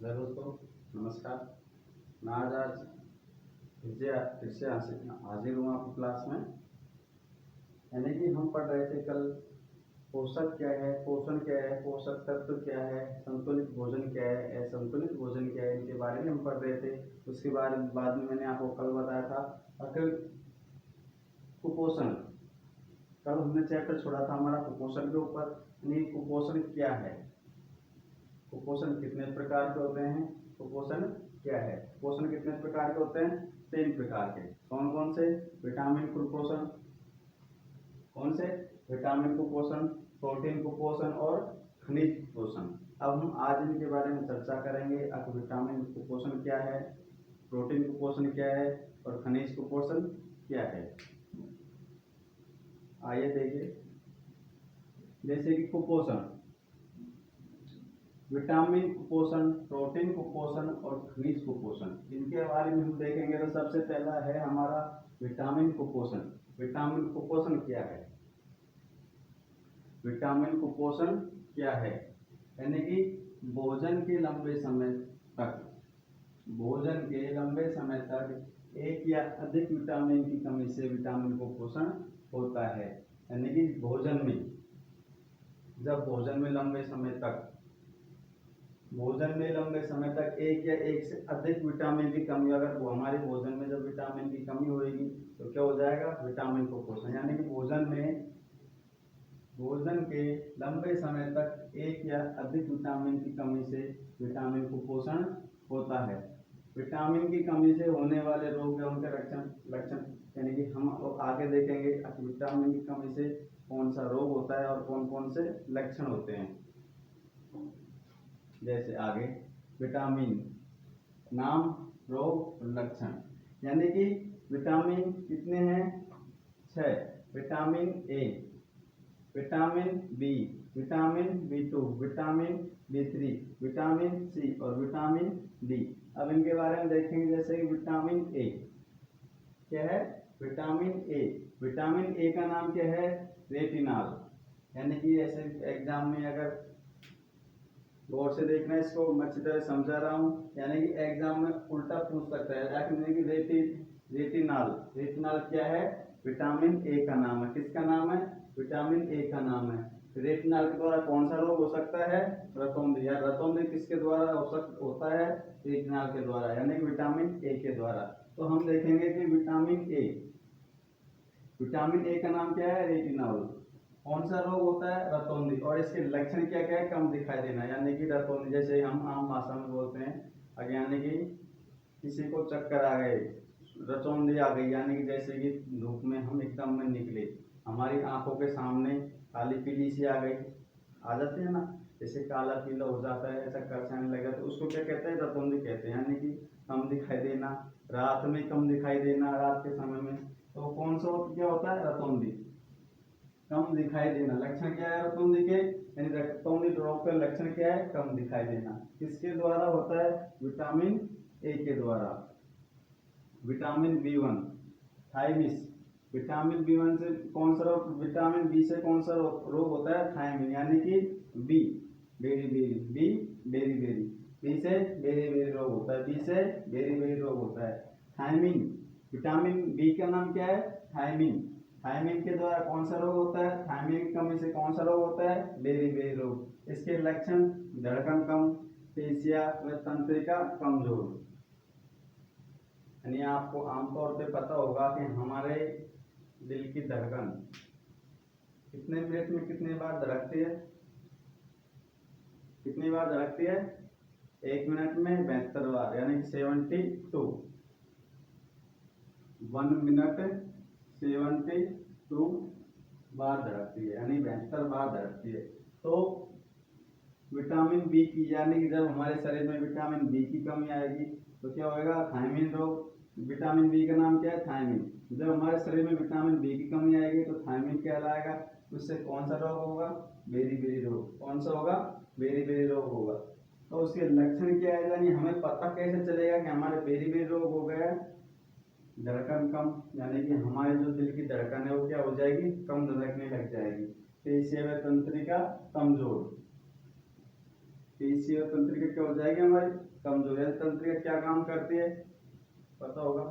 Hello दोस्तों, नमस्कार। मैं आज फिर से हाजिर हुआ आपकी क्लास में। यानी कि हम पढ़ रहे थे कल पोषक क्या है, पोषण क्या है, पोषक तत्व क्या है, संतुलित भोजन क्या है, असंतुलित भोजन क्या है, इनके बारे में हम पढ़ रहे थे। उसके बाद में मैंने आपको कल बताया था अगर कुपोषण। कल हमने चैप्टर छोड़ा था हमारा कुपोषण के ऊपर। यानी कुपोषण क्या है, कुपोषण कितने प्रकार के होते हैं, कुपोषण क्या है। कुपोषण कितने प्रकार के होते हैं? 3 प्रकार के। कौन कौन से? विटामिन कुपोषण, कौन से? विटामिन कुपोषण, प्रोटीन कुपोषण और खनिज कुपोषण। अब हम आज इनके बारे में चर्चा करेंगे। अब विटामिन कुपोषण क्या है, प्रोटीन कुपोषण क्या है और खनिज कुपोषण क्या है। आइए देखिए। जैसे कि कुपोषण, विटामिन कुपोषण, प्रोटीन कुपोषण और खनिज कुपोषण, इनके बारे में हम देखेंगे। तो सबसे पहला है हमारा विटामिन कुपोषण। विटामिन कुपोषण क्या है? विटामिन कुपोषण क्या है? यानी कि भोजन के लंबे समय तक, भोजन के लंबे समय तक एक या अधिक विटामिन की कमी से विटामिन कुपोषण होता है। यानी कि भोजन में, जब भोजन में लंबे समय तक एक या एक से अधिक विटामिन की कमी, अगर वो हमारे भोजन में जब विटामिन की कमी होगी तो क्या हो जाएगा? विटामिन कुपोषण। यानी कि भोजन के लंबे समय तक एक या अधिक विटामिन की कमी से विटामिन कुपोषण होता है। विटामिन की कमी से होने वाले रोग या उनके लक्षण यानी कि हम आगे देखेंगे विटामिन की कमी से कौन सा रोग होता है और कौन कौन से लक्षण होते हैं। जैसे आगे विटामिन नाम, रोग, लक्षण। यानी कि विटामिन कितने हैं? 6। Vitamin A, vitamin B, vitamin बी2, विटामिन बी3, विटामिन सी और विटामिन डी। अब इनके बारे में देखेंगे। जैसे कि विटामिन ए क्या है? विटामिन ए, विटामिन ए का नाम क्या है? रेटिनॉल। यानी कि ऐसे एग्जाम में अगर गौर से देखना, इसको मैं अच्छी तरह समझा रहा हूँ। यानी कि एग्जाम में उल्टा पूछ सकता है। यानी कि रेटिनॉल, रेटिनॉल क्या है? विटामिन ए का नाम है। किसका नाम है? विटामिन ए का नाम है। रेटिनॉल के द्वारा कौन सा रोग हो सकता है? रतौंधी। या रतौंधी किसके द्वारा होता है? रेटिनॉल के द्वारा, यानी कि विटामिन ए के द्वारा। तो हम देखेंगे कि विटामिन ए का नाम क्या है? रेटिनॉल। कौन सा रोग होता है? रतौंधी। और इसके लक्षण क्या क्या है? कम दिखाई देना। यानी कि रतौंधी जैसे हम आम भाषा में बोलते हैं, यानी कि किसी को चक्कर आ गए, रतौंधी आ गई। यानी कि जैसे कि धूप में हम एकदम में निकले, हमारी आंखों के सामने काली पीली सी आ गई, आ जाती है ना, जैसे काला पीला हो जाता है, ऐसा करछाने लगा, तो उसको क्या कहते हैं? रतौंधी कहते हैं। यानी कि कम दिखाई देना, रात में कम दिखाई देना, रात के समय में। तो कौन सा क्या होता है? रतौंधी, कम दिखाई देना। लक्षण क्या है रतौंधी के? यानी रतौंधी रोग का लक्षण क्या है? कम दिखाई देना। किसके द्वारा होता है? विटामिन ए के द्वारा। Vitamin B one, thiamine. Vitamin B one से कौन सा रोग? विटामिन बी से कौन सा रोग होता है? थायमिन। यानी कि B beri beri, B beri beri, B से बेरी बेरी रोग होता है, बी से बेरी बेरी रोग होता है। थायमिन, विटामिन बी का नाम क्या है? थायमिन। थायमिन के द्वारा कौन सा रोग होता है? थायमिन की कमी से कौन सा रोग होता है? बेरी बेरी रोग। इसके लक्षण धड़कन कम, पेशियां व तंत्रिका कमजोर। यानी आपको आमतौर पे पता होगा कि हमारे दिल की धड़कन कितने मिनट में कितने बार धड़कती है? कितनी बार धड़कती है? 1 मिनट में 72 बार, यानी 72। 1 मिनट 72 बार धड़कती है, यानी 72 बार धड़कती है। तो विटामिन बी की, यानी कि जब हमारे शरीर में विटामिन बी की कमी आएगी तो क्या होगा? थायमिन रोग। विटामिन बी का नाम क्या है? थायमिन। जब हमारे शरीर में विटामिन बी की कमी आएगी तो थायमिन कहलाएगा। उससे कौन सा रोग होगा? बेरी बेरी रोग। कौन सा होगा? बेरी बेरी रोग होगा। तो उसके लक्षण क्या है? यानी हमें पता कैसे चलेगा कि हमारे बेरी बेरी रोग हो गया? धड़कन कम, यानी कि हमारे जो दिल की धड़कन है वो क्या हो जाएगी? कम धड़कने लग जाएगी। पेशियां व तंत्रिका कमजोर। पेशीय तंत्रिका क्या हो जाएगी हमारी कमजोर। यानी तंत्रिका क्या काम करती है पता होगा।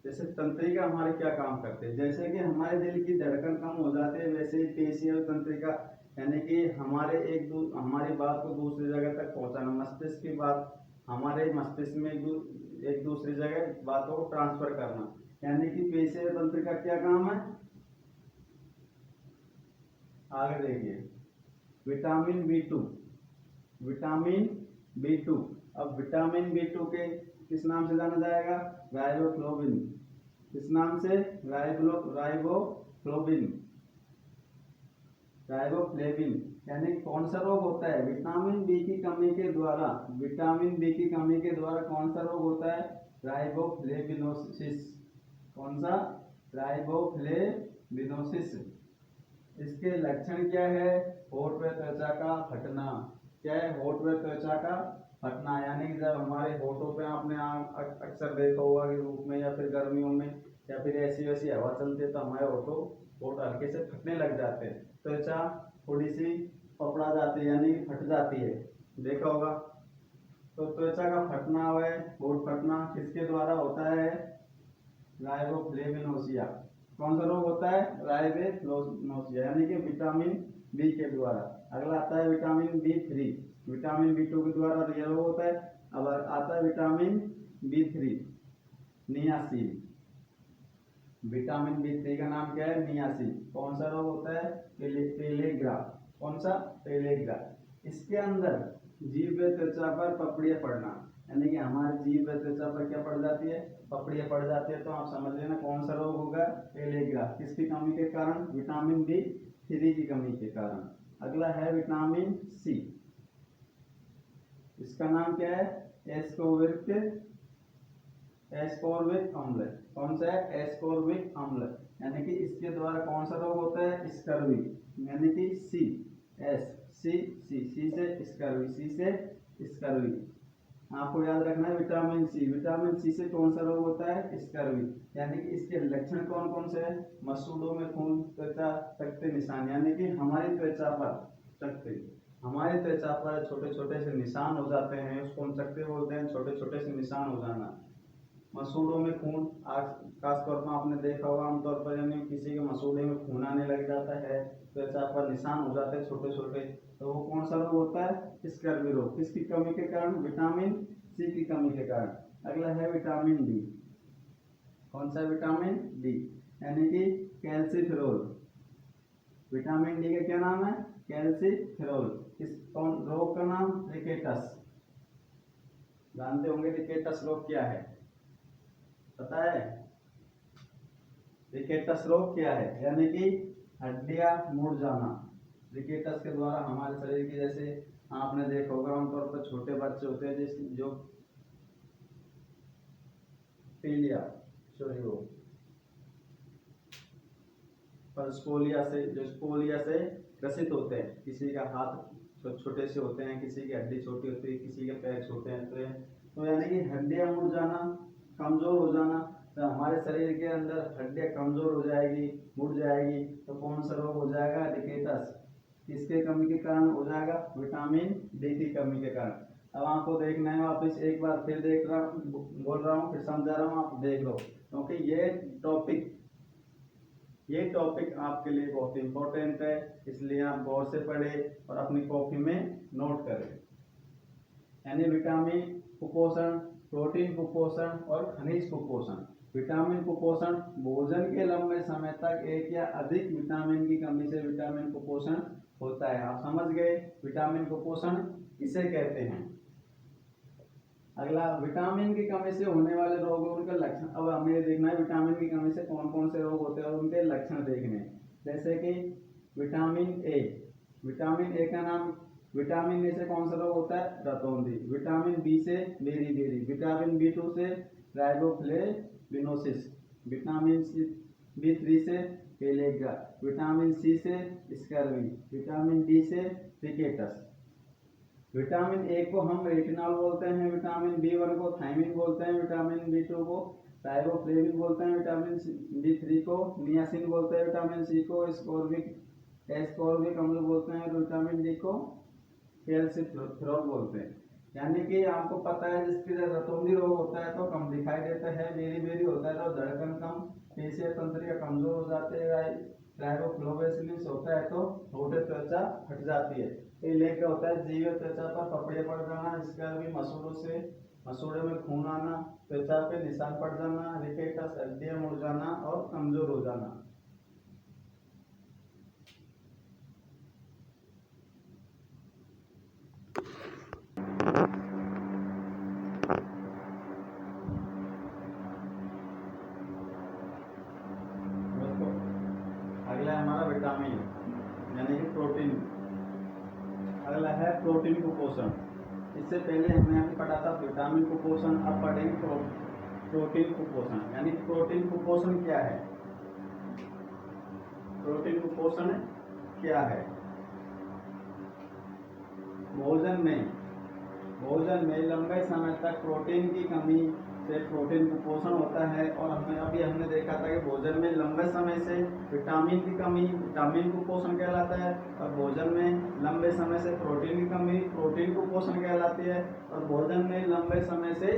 जैसे तंत्रिका हमारे क्या काम करते हैं, जैसे कि हमारे दिल की धड़कन कम हो जाती है, वैसे ही पेशीय तंत्रिका यानी कि हमारी बात को दूसरी जगह तक पहुंचाना, मस्तिष्क की बात हमारे मस्तिष्क में एक दूसरी जगह बातों को ट्रांसफर करना, यानी कि पेशीय तंत्रिका क्या काम है। आगे देखिए vitamin B two, vitamin B two. अब विटामिन बी टू के किस नाम से जाना जाएगा, राइबोफ्लोविन। किस नाम से, राइबोफ्लोविन, राइबोफ्लेविन। यानी कौन सा रोग होता है, विटामिन बी की कमी के द्वारा, विटामिन बी की कमी के द्वारा कौन सा रोग होता है, राइबोफ्लेविनोसिस। कौन सा, राइबोफ्लेविनोसिस। इसके लक्षण क्या है, होठ व त्वचा का फटना। क्या है, होठ व त्वचा का फटना, यानी कि जब हमारे होठों पे आपने अक्सर देखा होगा कि धूप में या फिर गर्मियों में या फिर ऐसी वैसी हवा चलती है तो हमारे होठ हल्के से फटने लग जाते हैं, त्वचा थोड़ी सी पपड़ा जाती है यानी कि फट जाती है, देखा होगा। तो त्वचा का फटना है, होठ फटना किसके द्वारा होता है, राइबोफ्लेविनोसिया। कौन सा रोग होता है, राइबोफ्लेविनोसिया, यानी कि विटामिन बी के द्वारा। अगला आता है विटामिन बी3, विटामिन बी2 के द्वारा यह रोग होता है। अब आता है vitamin B3, niacin. Vitamin B3 का नाम क्या है, नियासिन। कौन सा रोग होता है, पेलेग्रा। कौन सा, पेलेग्रा। इसके अंदर जीभ व त्वचा पर पपड़ियां पड़ना, यानी कि हमारी जीभ व त्वचा पर क्या पड़ जाती है, पपड़ियां पड़ जाती है। तो आप समझ लेना कौन सा रोग होगा, पेलेग्रा। किसकी कमी के कारण, विटामिन बी3 की कमी के कारण। अगला है विटामिन सी, इसका नाम क्या है, एस्कोर्बिक अम्ल। कौन सा है, एस्कोर्बिक अम्ल। यानी कि इसके द्वारा कौन सा रोग होता है, स्कर्वी। यानी कि सी से स्कर्वी, सी से स्कर्वी। आपको याद रखना है विटामिन सी, विटामिन सी से कौन सा रोग होता है, स्कर्वी। यानी कि इसके लक्षण कौन कौन से हैं, मसूड़ों में खून, त्वचा चकते निशान, यानी कि हमारी त्वचा पर चकते, हमारी त्वचा पर छोटे छोटे से निशान हो जाते हैं, उसको हम चकते बोलते हैं, छोटे छोटे से निशान हो जाना। मसूड़ों में खून, आज खासतौर पर आपने देखा होगा आमतौर पर, यानी किसी के मसूड़े में खून आने लग जाता है, त्वचा पर निशान हो जाते हैं छोटे छोटे, तो वो कौन सा रोग होता है, स्कर्वी रोग। किसकी कमी के कारण, विटामिन सी की कमी के कारण। अगला है विटामिन डी। कौन सा, विटामिन डी, यानी कि कैल्सीफेरोल। विटामिन डी का क्या नाम है, कैल्सीफेरोल। किस कौन रोग का नाम, रिकेटस। जानते होंगे रिकेटस रोग क्या है, पता है, रिकेटस रोग क्या है, यानी कि हड्डियां मुड़ जाना। रिकेटस के द्वारा हमारे शरीर की, जैसे आपने देखा होगा आमतौर पर छोटे बच्चे होते हैं जो पीलिया, सॉरी वो स्पोलिया से ग्रसित होते हैं, किसी का हाथ छोटे से होते हैं, किसी की हड्डी छोटी होती है, किसी के पैर छोटे होते हैं, तो यानी कि हड्डियां मुड़ जाना, कमजोर हो जाना। तो हमारे शरीर के अंदर हड्डियां कमजोर हो जाएगी, मुड़ जाएगी, तो कौन सा रोग हो जाएगा, रिकेटस। किसके कमी के कारण हो जाएगा, विटामिन डी की कमी के कारण। अब आपको देखना है, वापस एक बार फिर बोल रहा हूँ, फिर समझा रहा हूँ, आप देख लो, क्योंकि ये टॉपिक आपके लिए बहुत इंपॉर्टेंट है, इसलिए आप गौर से पढ़ें और अपनी कॉपी में नोट करें। यानी विटामिन कुपोषण, प्रोटीन कुपोषण और खनिज कुपोषण। विटामिन कुपोषण, भोजन के लंबे समय तक एक या अधिक विटामिन की कमी से विटामिन कुपोषण होता है। आप समझ गए विटामिन कुपोषण किसे कहते हैं। अगला, विटामिन की कमी से होने वाले रोग और उनके लक्षण। अब हमें देखना है विटामिन की कमी से कौन कौन से रोग होते हैं और उनके लक्षण देखने। जैसे कि विटामिन ए, विटामिन ए का नाम, विटामिन ए से कौन सा रोग होता है, रतौंधी। विटामिन बी से बेरी, विटामिन बी2 से राइबोफ्लेविनोसिस, विटामिन बी3 से पेलेग्रा, विटामिन सी से स्कर्वी, विटामिन डी से रिकेटस। विटामिन ए को हम रेटिनॉल बोलते हैं, विटामिन बी1 को थायमिन बोलते हैं, विटामिन बी2 को राइबोफ्लेविन बोलते हैं, विटामिन बी3 को नियासिन बोलते हैं, विटामिन सी को स्कोर्बिक एस को और भी कमजोर बोलते हैं, विटामिन डी को कैल्सिफेरॉल बोलते हैं। यानी कि आपको पता है जिसकी रतौंधी रोग होता है तो कम दिखाई देता है, बेरी बेरी होता है तो धड़कन कम, पेशीय तंत्रिका कमजोर हो जाते हैं, ट्राइबोफ्लोवेसिलिस होता है तो होठे त्वचा फट जाती है। इलेक क्या होता है, जीव त्वचा पर पपड़े पड़ जाना, जिसका भी मसूड़े में खून आना, त्वचा पे निशान पड़ जाना, रिकेटस हड्डियां मुड़ जाना और कमजोर हो जाना। अगला है हमारा विटामिन यानी कि प्रोटीन। अगला है प्रोटीन कुपोषण। इससे पहले हमने यहाँ पढ़ा था विटामिन कुपोषण, अब पढ़ेंगे प्रोटीन कुपोषण। यानी प्रोटीन कुपोषण क्या है? प्रोटीन कुपोषण क्या है? भोजन में लंबे समय तक प्रोटीन की कमी से प्रोटीन कुपोषण होता है। और हमने देखा था कि भोजन में लंबे समय से विटामिन की कमी विटामिन कुपोषण कहलाता है, और भोजन में लंबे समय से प्रोटीन की कमी प्रोटीन कुपोषण कहलाती है, और भोजन में लंबे समय से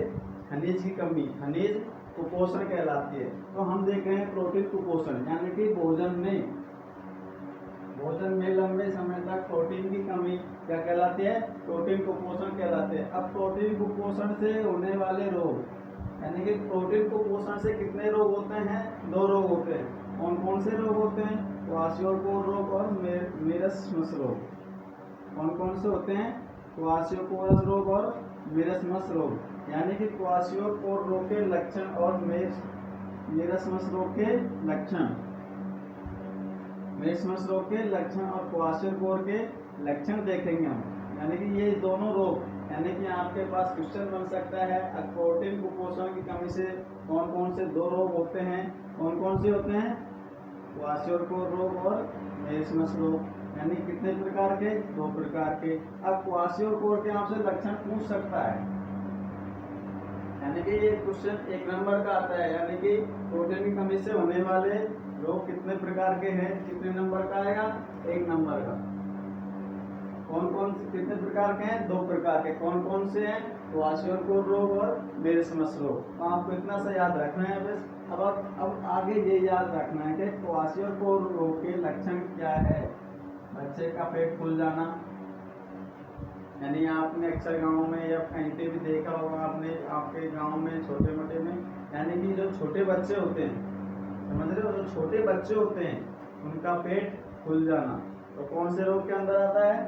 खनिज की कमी खनिज कुपोषण कहलाती है। तो हम देख रहे हैं प्रोटीन कुपोषण यानी कि भोजन में लंबे समय तक प्रोटीन की कमी क्या कहलाती है? प्रोटीन कुपोषण कहलाते हैं। अब प्रोटीन कुपोषण से होने वाले रोग, यानी कि प्रोटीन कुपोषण से कितने रोग होते हैं? 2 रोग होते हैं। कौन कौन से रोग होते हैं? क्वाशियोकोर रोग और मेरस्मस रोग। कौन कौन से होते हैं? क्वाशियोकोरस रोग और मेरस्मस रोग। यानी कि क्वाशियोकोर रोग के लक्षण और मेरस्मस रोग के लक्षण, मेरस्मस रोग के लक्षण और क्वाशियोकोर के लक्षण देखेंगे हम। यानी कि ये दोनों रोग, यानी कि आपके पास क्वेश्चन बन सकता है प्रोटीन कुपोषण की कमी से कौन कौन से 2 रोग होते हैं? कौन कौन से होते हैं? क्वाशियोकोर रोग और मेरस्मस रोग। यानी कितने प्रकार के? 2 प्रकार के। अब क्वाशियोकोर के आपसे लक्षण पूछ सकता है, यानी कि ये क्वेश्चन 1 नंबर का आता है। यानी कि प्रोटीन की कमी से होने वाले रोग कितने प्रकार के हैं? कितने नंबर का आएगा? 1 नंबर का। कौन कौन से कितने प्रकार के हैं? 2 प्रकार के। कौन कौन से हैं? क्वाशियोकोर रोग और मेरस्मस रोग। तो आपको इतना सा याद रखना है बस। अब आगे ये याद रखना है कि क्वाशियोकोर रोग के लक्षण क्या है? बच्चे का पेट फूल जाना, यानी आपने अक्सर गाँव में या कहीं पे भी देखा होगा आपने, आपके गाँव में छोटे मोटे में, यानी कि जो छोटे बच्चे होते हैं, समझ रहे हो, जो छोटे बच्चे होते हैं उनका पेट फूल जाना, तो कौन से रोग के अंदर आता है?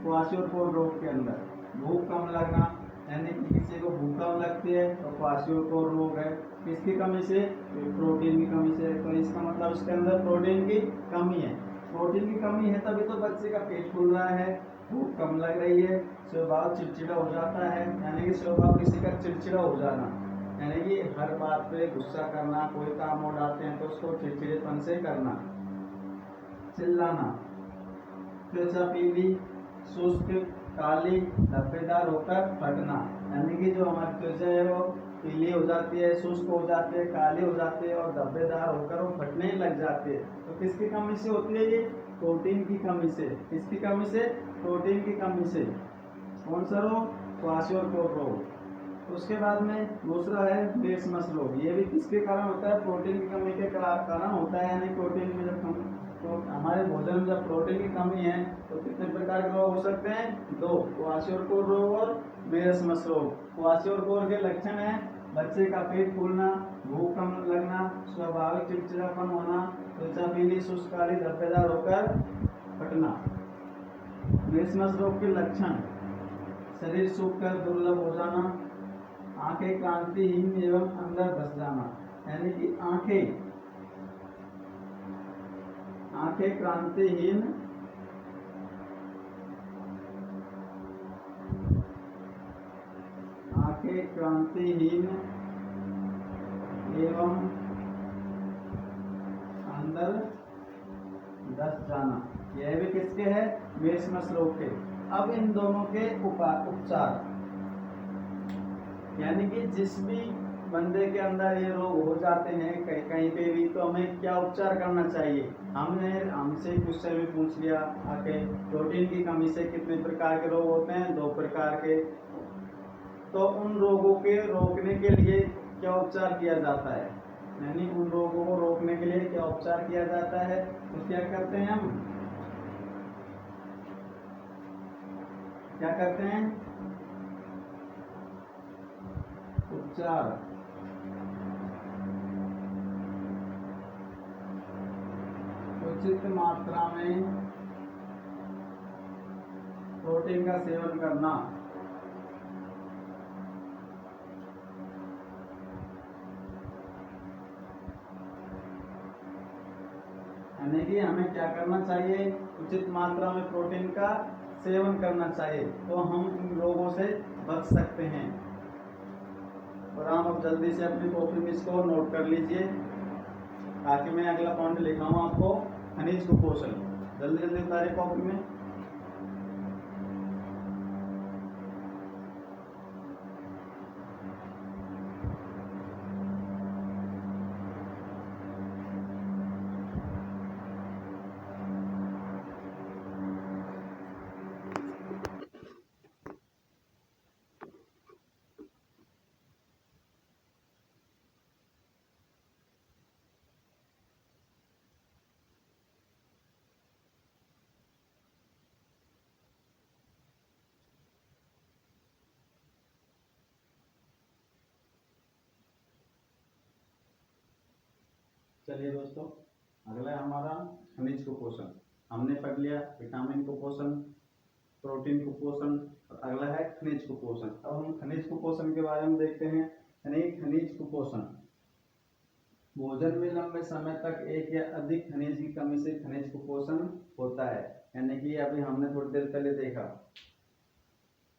क्वाशियोकोर रोग के अंदर। भूख कम लगना, यानी कि किसी को भूख कम लगती है तो क्वाशियोकोर रोग है। किसकी कमी से? प्रोटीन की कमी से। तो इसका मतलब इसके अंदर प्रोटीन की कमी है। प्रोटीन की कमी है तभी तो बच्चे का पेट फूल रहा है, भूख कम लग रही है, स्वभाव चिड़चिड़ा हो जाता है। यानी कि स्वभाव किसी का चिड़चिड़ा हो जाना, यानी कि हर बात पे गुस्सा करना, कोई काम उड़ाते हैं तो उसको चिड़चिड़ेपन से करना, चिल्लाना, त्वचा पीली, शुष्क, काली, धब्बेदार होकर फटना। यानी कि जो हमारी त्वचा है वो पीली हो जाती है, शुष्क हो जाती है, काली हो जाती है और धब्बेदार होकर वो फटने लग जाती है। तो किसकी कमी से होती है ये? प्रोटीन की कमी से। किसकी कमी से? प्रोटीन की कमी से। कौन सा रोग? क्वाशियोकोर रोग। उसके बाद में दूसरा है मेरस्मस रोग। ये भी किसके कारण होता है? प्रोटीन की कमी के कारण होता है। यानी प्रोटीन में जब तो हमारे भोजन में जब प्रोटीन की कमी है तो कितने प्रकार के रोग हो सकते हैं? 2, क्वाशियोकोर रोग और मेरस्मस रोग। क्वाशियोकोर के लक्षण है बच्चे का पेट फूलना, भूख कम लगना, स्वाभाविक चिड़चिड़ापन होना, त्वचा पीली, शुष्क, काली, धब्बेदार होकर फटना। मेरस्मस रोग के लक्षण: शरीर सूखकर दुर्लभ हो जाना, आंखें क्रांतिहीन एवं अंदर धस जाना। यानी कि आंखें क्रांतिहीन एवं अंदर धस जाना। यह भी किसके है? मेरस्मस रोग के। अब इन दोनों के उपचार, यानी कि जिस भी बंदे के अंदर ये रोग हो जाते हैं कहीं कहीं पे भी, तो हमें क्या उपचार करना चाहिए। हमने हमसे क्वेश्चन भी पूछ लिया आके, प्रोटीन की कमी से कितने प्रकार के रोग होते हैं, 2 प्रकार के। तो उन रोगों के रोकने के लिए क्या उपचार किया जाता है, यानी उन रोगों को रोकने के लिए क्या उपचार किया जाता है, तो क्या करते हैं हम, क्या करते हैं, उपचार। उचित मात्रा में प्रोटीन का सेवन करना, यानी कि हमें क्या करना चाहिए, उचित मात्रा में प्रोटीन का सेवन करना चाहिए, तो हम इन रोगों से बच सकते हैं। और आप अब जल्दी से अपनी कॉपी में इसको नोट कर लीजिए, ताकि मैं अगला पॉइंट लिखाऊं आपको, खनिज कुपोषण। जल्दी जल्दी उतारे कॉपी में। चलिए दोस्तों, अगला है हमारा खनिज कुपोषण। हमने पढ़ लिया विटामिन कुपोषण, प्रोटीन कुपोषण, और अगला है खनिज कुपोषण। अब हम खनिज कुपोषण के बारे में देखते हैं। यानी खनिज कुपोषण, भोजन में लंबे समय तक एक या अधिक खनिज की कमी से खनिज कुपोषण होता है। यानी कि अभी हमने थोड़ी देर पहले देखा,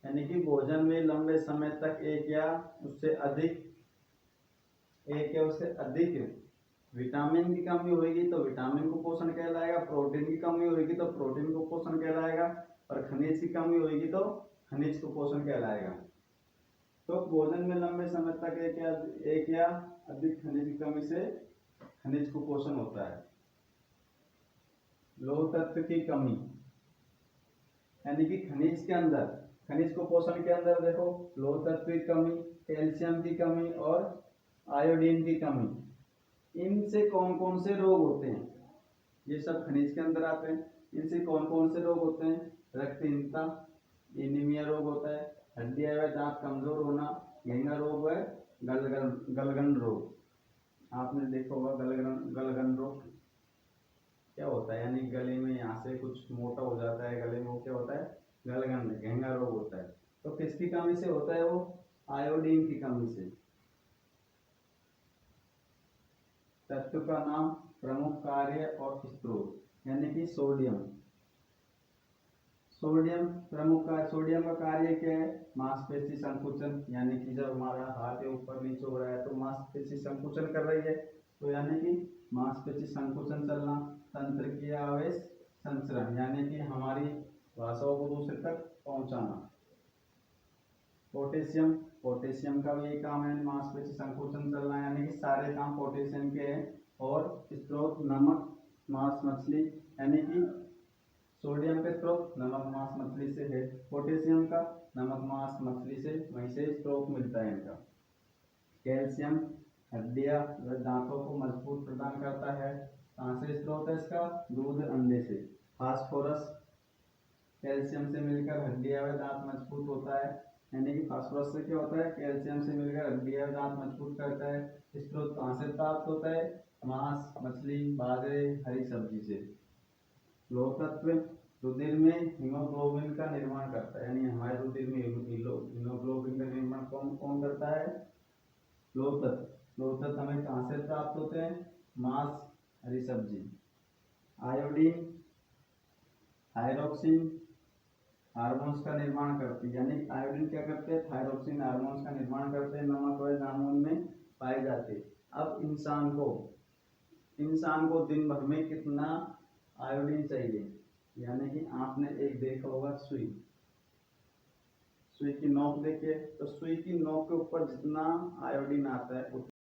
यानी कि भोजन में लंबे समय तक एक या उससे अधिक विटामिन की कमी होगी तो विटामिन कुपोषण कहलाएगा, प्रोटीन की कमी होगी तो प्रोटीन कुपोषण कहलाएगा, और खनिज की कमी होगी तो खनिज कुपोषण कहलाएगा। तो भोजन में लंबे समय तक एक या अधिक खनिज की कमी से खनिज कुपोषण होता है। लोह तत्व की कमी, यानी कि खनिज के अंदर, खनिज कुपोषण के अंदर देखो, लोह तत्व की कमी, कैल्शियम की कमी और आयोडीन की कमी, इनसे कौन कौन से रोग होते हैं, ये सब खनिज के अंदर आते हैं। इनसे कौन कौन से रोग होते हैं, रक्तहीनता, एनीमिया रोग होता है, हड्डियां व दांत कमजोर होना, घेंगा रोग है, गलगन रोग। आपने देखा होगा गलगन रोग क्या होता है, यानी गले में यहाँ से कुछ मोटा हो जाता है गले में, वो क्या होता है, गलगन घेंगा रोग होता है। तो किसकी कमी से होता है वो, आयोडीन की कमी से। तत्व का नाम, प्रमुख कार्य और स्रोत, यानी कि सोडियम। सोडियम प्रमुख कार्य, सोडियम का कार्य क्या है, मांसपेशी संकुचन, यानी कि जब हमारा हाथ ऊपर नीचे हो रहा है तो मांसपेशी संकुचन कर रही है, तो यानी कि मांसपेशी संकुचन चलना। तंत्र की आवेश संचरण, यानी कि हमारी भाषाओं को दूसरे तक पहुंचाना। पोटेशियम, पोटेशियम का भी काम है मांसपेशी संकुचन चलना, यानी कि सारे काम पोटेशियम के हैं। और स्रोत नमक, मांस, मछली, यानी कि सोडियम का स्रोत नमक, मांस, मछली से है, पोटेशियम का नमक, मांस, मछली से, वहीं से स्रोत मिलता है इनका। कैल्शियम हड्डियां व दांतों को मजबूत प्रदान करता है, कहाँ से स्रोत है इसका, दूध, अंडे से। फास्फोरस कैल्शियम से मिलकर हड्डियां व दांत मजबूत होता है, यानी कि फास्फोरस से क्या होता है, कैल्शियम से मिलकर हड्डियां व दांत मजबूत करता है। स्रोत कहाँ से प्राप्त होता है, मांस, मछली, बाजरे, हरी सब्जी से। लोह तत्व रुधिर में हीमोग्लोबिन का निर्माण करता है, यानी हमारे रुधिर में हीमोग्लोबिन का निर्माण कौन कौन करता है, लोह तत्व। लोह तत्व हमें कहाँ से प्राप्त होते हैं, मांस, हरी सब्जी। आयोडीन थायरोक्सिन हार्मोन्स का निर्माण करती है, यानी आयोडीन क्या करते हैं, थायरोक्सिन हार्मोन्स का निर्माण करते हैं, नमक व जामुन में पाए जाते हैं। अब इंसान को दिन भर में कितना आयोडीन चाहिए, यानी कि आपने एक देखा होगा सुई, सुई की नोक देखिए, तो सुई की नोक के ऊपर जितना आयोडीन आता है